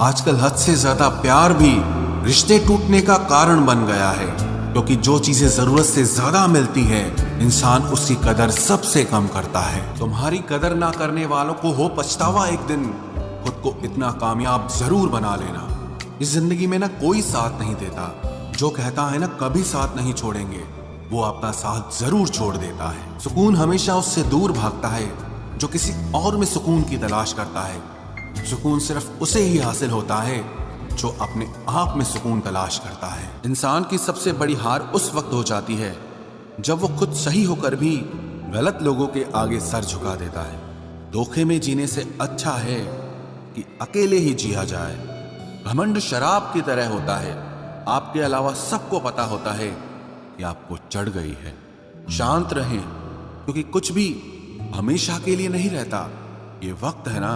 आजकल हद से ज्यादा प्यार भी रिश्ते टूटने का कारण बन गया है, क्योंकि जो चीजें जरूरत से ज्यादा मिलती है इंसान उसकी कदर सबसे कम करता है। तुम्हारी कदर ना करने वालों को हो पछतावा एक दिन, खुद को इतना कामयाब जरूर बना लेना। इस जिंदगी में ना कोई साथ नहीं देता, जो कहता है ना कभी साथ नहीं छोड़ेंगे, वो आपका साथ जरूर छोड़ देता है। सुकून हमेशा उससे दूर भागता है जो किसी और में सुकून की तलाश करता है। सुकून सिर्फ उसे ही हासिल होता है जो अपने आप में सुकून तलाश करता है। इंसान की सबसे बड़ी हार उस वक्त हो जाती है जब वो खुद सही होकर भी गलत लोगों के आगे सर झुका देता है। धोखे में जीने से अच्छा है कि अकेले ही जिया जाए। घमंड शराब की तरह होता है, आपके अलावा सबको पता होता है कि आपको चढ़ गई है। शांत रहें, क्योंकि कुछ भी हमेशा के लिए नहीं रहता। ये वक्त है ना,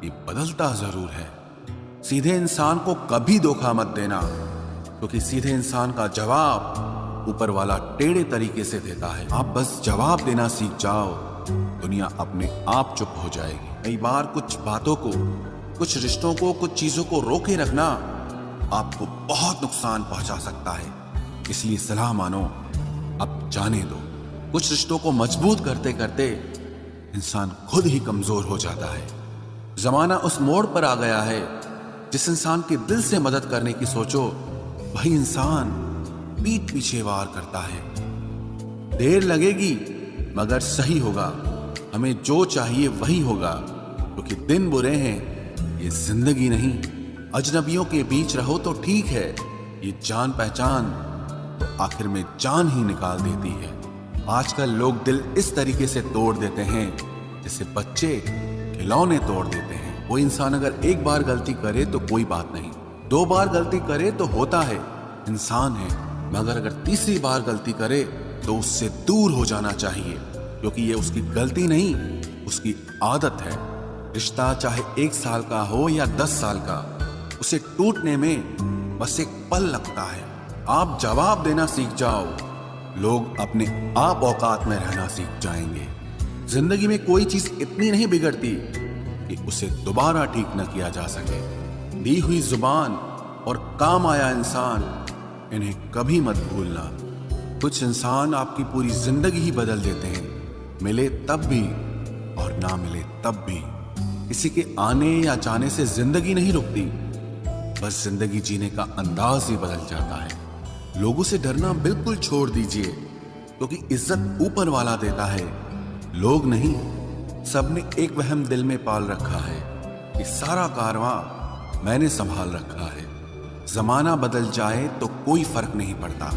ये बदलता जरूर है। सीधे इंसान को कभी धोखा मत देना, क्योंकि सीधे इंसान का जवाब ऊपर वाला टेढ़े तरीके से देता है। आप बस जवाब देना सीख जाओ, दुनिया अपने आप चुप हो जाएगी। कई बार कुछ बातों को, कुछ रिश्तों को, कुछ चीजों को रोके रखना आपको बहुत नुकसान पहुंचा सकता है। इसलिए सलाह मानो, अब जाने दो। कुछ रिश्तों को मजबूत करते करते इंसान खुद ही कमजोर हो जाता है। जमाना उस मोड़ पर आ गया है, जिस इंसान के दिल से मदद करने की सोचो, वही इंसान पीठ पीछे वार करता है। देर लगेगी मगर सही होगा, हमें जो चाहिए वही होगा, क्योंकि दिन बुरे हैं, ये जिंदगी नहीं। अजनबियों के बीच रहो तो ठीक है, ये जान पहचान तो आखिर में जान ही निकाल देती है। आजकल लोग दिल इस तरीके से तोड़ देते हैं जैसे बच्चे खिलौने तोड़ देते हैं। वो इंसान अगर एक बार गलती करे तो कोई बात नहीं, 2 बार गलती करे तो होता है, इंसान है। मगर अगर तीसरी बार गलती करे तो उससे दूर हो जाना चाहिए, क्योंकि ये उसकी गलती नहीं, उसकी आदत है। रिश्ता चाहे 1 साल का हो या 10 साल का, उसे टूटने में बस एक पल लगता है। आप जवाब देना सीख जाओ, लोग अपने आप औकात में रहना सीख जाएंगे। जिंदगी में कोई चीज इतनी नहीं बिगड़ती कि उसे दोबारा ठीक न किया जा सके। दी हुई जुबान और काम आया इंसान, इन्हें कभी मत भूलना। कुछ इंसान आपकी पूरी जिंदगी ही बदल देते हैं, मिले तब भी और ना मिले तब भी। किसी के आने या जाने से जिंदगी नहीं रुकती, बस जिंदगी जीने का अंदाज ही बदल जाता है। लोगों से डरना बिल्कुल छोड़ दीजिए, क्योंकि इज्जत ऊपर वाला देता है, लोग नहीं। सबने एक वहम दिल में पाल रखा है कि सारा कारवां मैंने संभाल रखा है। जमाना बदल जाए तो कोई फर्क नहीं पड़ता,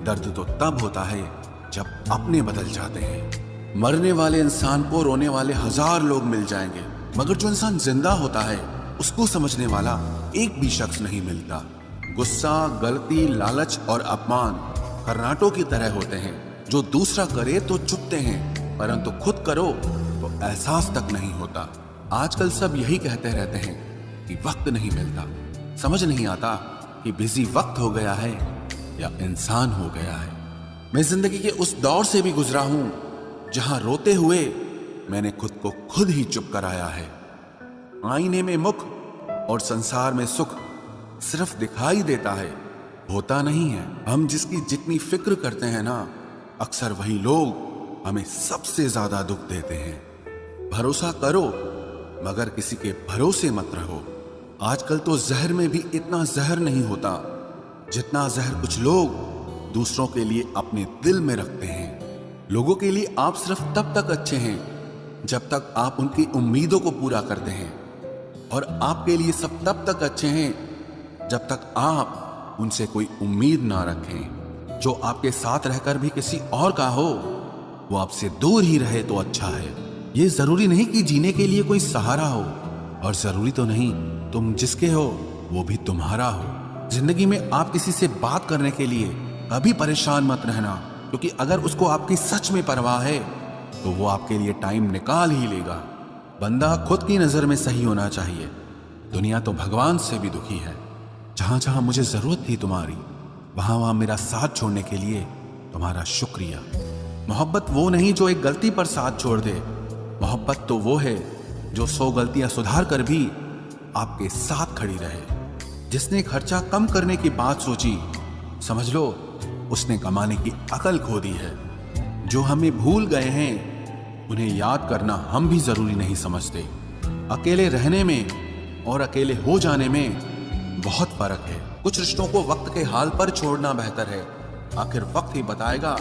दर्द तो तब होता है जब अपने बदल जाते हैं। मरने वाले इंसान को रोने वाले 1000 लोग मिल जाएंगे, मगर जो इंसान जिंदा होता है उसको समझने वाला एक भी शख्स नहीं मिलता। गुस्सा, गलती, लालच और अपमान कर्नाटों की तरह होते हैं, जो दूसरा करे तो चुपते हैं, परंतु खुद करो तो एहसास तक नहीं होता। आजकल सब यही कहते रहते हैं कि वक्त नहीं मिलता। समझ नहीं आता कि बिजी वक्त हो गया है या इंसान हो गया है। मैं जिंदगी के उस दौर से भी गुजरा हूं जहां रोते हुए मैंने खुद को खुद ही चुप कराया है। आईने में मुख और संसार में सुख सिर्फ दिखाई देता है, होता नहीं है। हम जिसकी जितनी फिक्र करते हैं ना, अक्सर वही लोग हमें सबसे ज्यादा दुख देते हैं। भरोसा करो मगर किसी के भरोसे मत रहो। आजकल तो जहर में भी इतना जहर नहीं होता जितना जहर कुछ लोग दूसरों के लिए अपने दिल में रखते हैं। लोगों के लिए आप सिर्फ तब तक अच्छे हैं जब तक आप उनकी उम्मीदों को पूरा करते हैं, और आपके लिए सब तब तक अच्छे हैं जब तक आप उनसे कोई उम्मीद ना रखें। जो आपके साथ रहकर भी किसी और का हो, वो आपसे दूर ही रहे तो अच्छा है। ये जरूरी नहीं कि जीने के लिए कोई सहारा हो, और जरूरी तो नहीं तुम जिसके हो वो भी तुम्हारा हो। जिंदगी में आप किसी से बात करने के लिए कभी परेशान मत रहना, क्योंकि अगर उसको आपकी सच में परवाह है तो वो आपके लिए टाइम निकाल ही लेगा। बंदा खुद की नजर में सही होना चाहिए, दुनिया तो भगवान से भी दुखी है। जहां जहां मुझे जरूरत थी तुम्हारी, वहां वहां मेरा साथ छोड़ने के लिए तुम्हारा शुक्रिया। मोहब्बत वो नहीं जो एक गलती पर साथ छोड़ दे, मोहब्बत तो वो है जो 100 गलतियां सुधार कर भी आपके साथ खड़ी रहे। जिसने खर्चा कम करने की बात सोची, समझ लो उसने कमाने की अकल खो दी है। जो हमें भूल गए हैं उन्हें याद करना हम भी जरूरी नहीं समझते। अकेले रहने में और अकेले हो जाने में बहुत फर्क है। कुछ रिश्तों को वक्त के हाल पर छोड़ना बेहतर है। आखिर वक्त ही बताएगा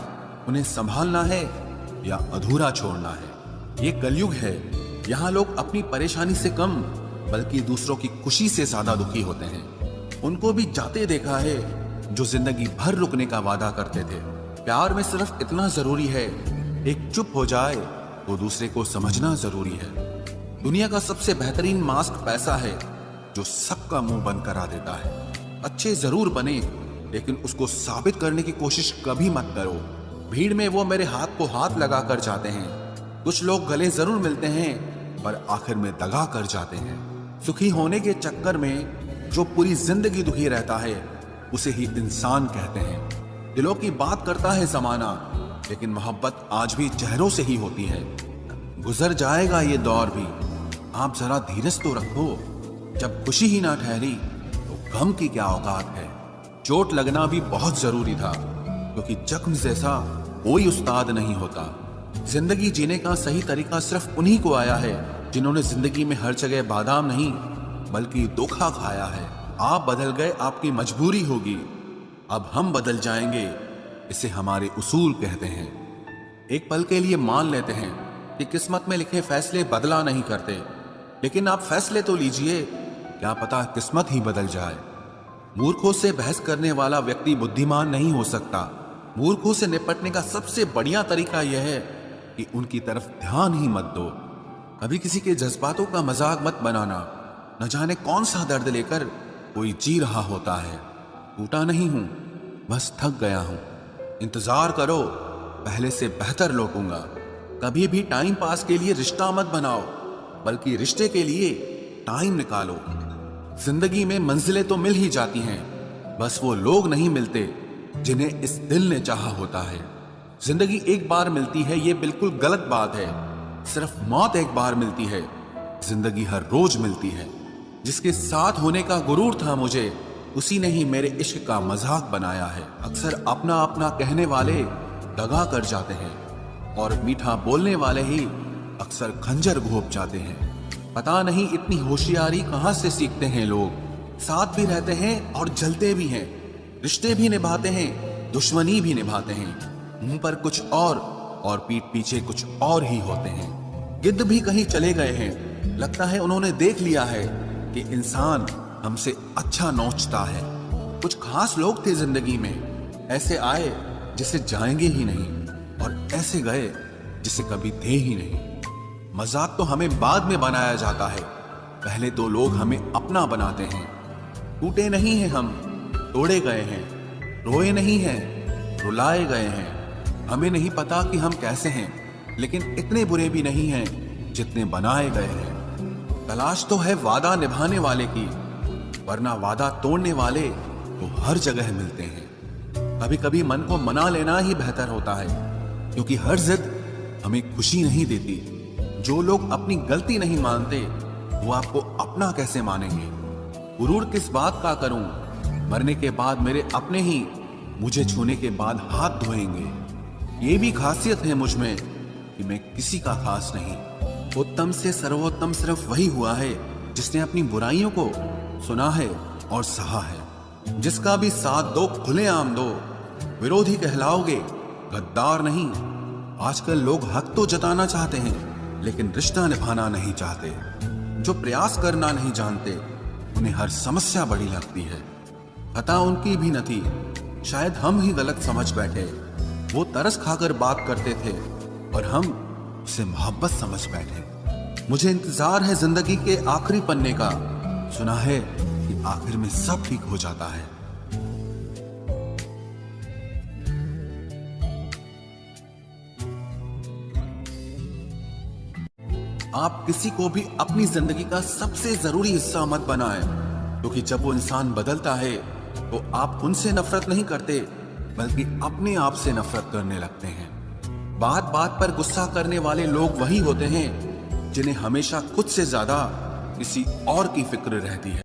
उन्हें संभालना है या अधूरा छोड़ना है। ये कलयुग है, यहाँ लोग अपनी परेशानी से कम बल्कि दूसरों की खुशी से ज्यादा दुखी होते हैं। उनको भी जाते देखा है जो जिंदगी भर रुकने का वादा करते थे। प्यार में सिर्फ इतना जरूरी है, एक चुप हो जाए तो दूसरे को समझना जरूरी है। दुनिया का सबसे बेहतरीन मास्क पैसा है जो सबका मुंह बंद करा देता है। अच्छे जरूर बने लेकिन उसको साबित करने की कोशिश कभी मत करो। भीड़ में वो मेरे हाथ को हाथ लगा कर जाते हैं। कुछ लोग गले जरूर मिलते हैं पर आखिर में दगा कर जाते हैं। सुखी होने के चक्कर में जो पूरी जिंदगी दुखी रहता है उसे ही इंसान कहते हैं। दिलों की बात करता है जमाना, लेकिन मोहब्बत आज भी चेहरों से ही होती है। गुजर जाएगा ये दौर भी, आप जरा धीरज तो रखो। जब खुशी ही ना ठहरी तो गम की क्या औकात है। चोट लगना भी बहुत जरूरी था, क्योंकि जख्म जैसा कोई उस्ताद नहीं होता। जिंदगी जीने का सही तरीका सिर्फ उन्हीं को आया है जिन्होंने जिंदगी में हर जगह बादाम नहीं बल्कि धोखा खाया है। आप बदल गए, आपकी मजबूरी होगी, अब हम बदल जाएंगे, इसे हमारे उसूल कहते हैं। एक पल के लिए मान लेते हैं कि किस्मत में लिखे फैसले बदला नहीं करते, लेकिन आप फैसले तो लीजिए, क्या पता किस्मत ही बदल जाए। मूर्खों से बहस करने वाला व्यक्ति बुद्धिमान नहीं हो सकता। मूर्खों से निपटने का सबसे बढ़िया तरीका यह है कि उनकी तरफ ध्यान ही मत दो। कभी किसी के जज्बातों का मजाक मत बनाना। न जाने कौन सा दर्द लेकर कोई जी रहा होता है। टूटा नहीं हूं, बस थक गया हूं। इंतजार करो, पहले से बेहतर लौटूंगा। कभी भी टाइम पास के लिए रिश्ता मत बनाओ, बल्कि रिश्ते के लिए टाइम निकालो। जिंदगी में मंजिलें तो मिल ही जाती हैं, बस वो लोग नहीं मिलते जिन्हें इस दिल ने चाहा होता है। जिंदगी एक बार मिलती है, ये बिल्कुल गलत बात है। सिर्फ मौत एक बार मिलती है, जिंदगी हर रोज मिलती है। जिसके साथ होने का गुरूर था मुझे, उसी ने ही मेरे इश्क का मजाक बनाया है। अक्सर अपना अपना कहने वाले दगा कर जाते हैं, और मीठा बोलने वाले ही अक्सर खंजर घोंप जाते हैं। पता नहीं इतनी होशियारी कहां से सीखते हैं लोग। साथ भी रहते हैं और जलते भी हैं, रिश्ते भी निभाते हैं, दुश्मनी भी निभाते हैं। मुंह पर कुछ और पीठ पीछे कुछ और ही होते हैं। गिद्ध भी कहीं चले गए हैं, लगता है उन्होंने देख लिया है कि इंसान हमसे अच्छा नोचता है। कुछ खास लोग थे जिंदगी में, ऐसे आए जिसे जाएंगे ही नहीं, और ऐसे गए जिसे कभी थे ही नहीं। मजाक तो हमें बाद में बनाया जाता है, पहले तो लोग हमें अपना बनाते हैं। टूटे नहीं हैं हम, तोड़े गए हैं। रोए नहीं हैं, रुलाए गए हैं। हमें नहीं पता कि हम कैसे हैं, लेकिन इतने बुरे भी नहीं हैं जितने बनाए गए हैं। तलाश तो है वादा निभाने वाले की, वरना वादा तोड़ने वाले तो हर जगह मिलते हैं। कभी कभी मन को मना लेना ही बेहतर होता है, क्योंकि हर जिद हमें खुशी नहीं देती। जो लोग अपनी गलती नहीं मानते, वो आपको अपना कैसे मानेंगे। गुरूर किस बात का करूं, मरने के बाद मेरे अपने ही मुझे छूने के बाद हाथ धोएंगे। ये भी खासियत है मुझ में कि मैं किसी का खास नहीं। उत्तम से सर्वोत्तम सिर्फ वही हुआ है जिसने अपनी बुराइयों को सुना है और सहा है। जिसका भी साथ दो, खुलेआम दो। विरोधी कहलाओगे, गद्दार नहीं। आजकल लोग हक तो जताना चाहते हैं, लेकिन रिश्ता निभाना नहीं चाहते। जो प्रयास करना नहीं जानते, उन्हें हर समस्या बड़ी लगती है। खता उनकी भी न थी, शायद हम ही गलत समझ बैठे। वो तरस खाकर बात करते थे और हम उसे मोहब्बत समझ बैठे। मुझे इंतजार है जिंदगी के आखिरी पन्ने का। सुना है कि आखिर में सब ठीक हो जाता है। आप किसी को भी अपनी जिंदगी का सबसे जरूरी हिस्सा मत बनाएं, क्योंकि जब वो इंसान बदलता है तो आप उनसे नफरत नहीं करते, बल्कि अपने आप से नफरत करने लगते हैं। बात बात पर गुस्सा करने वाले लोग वही होते हैं जिन्हें हमेशा खुद से ज्यादा किसी और की फिक्र रहती है।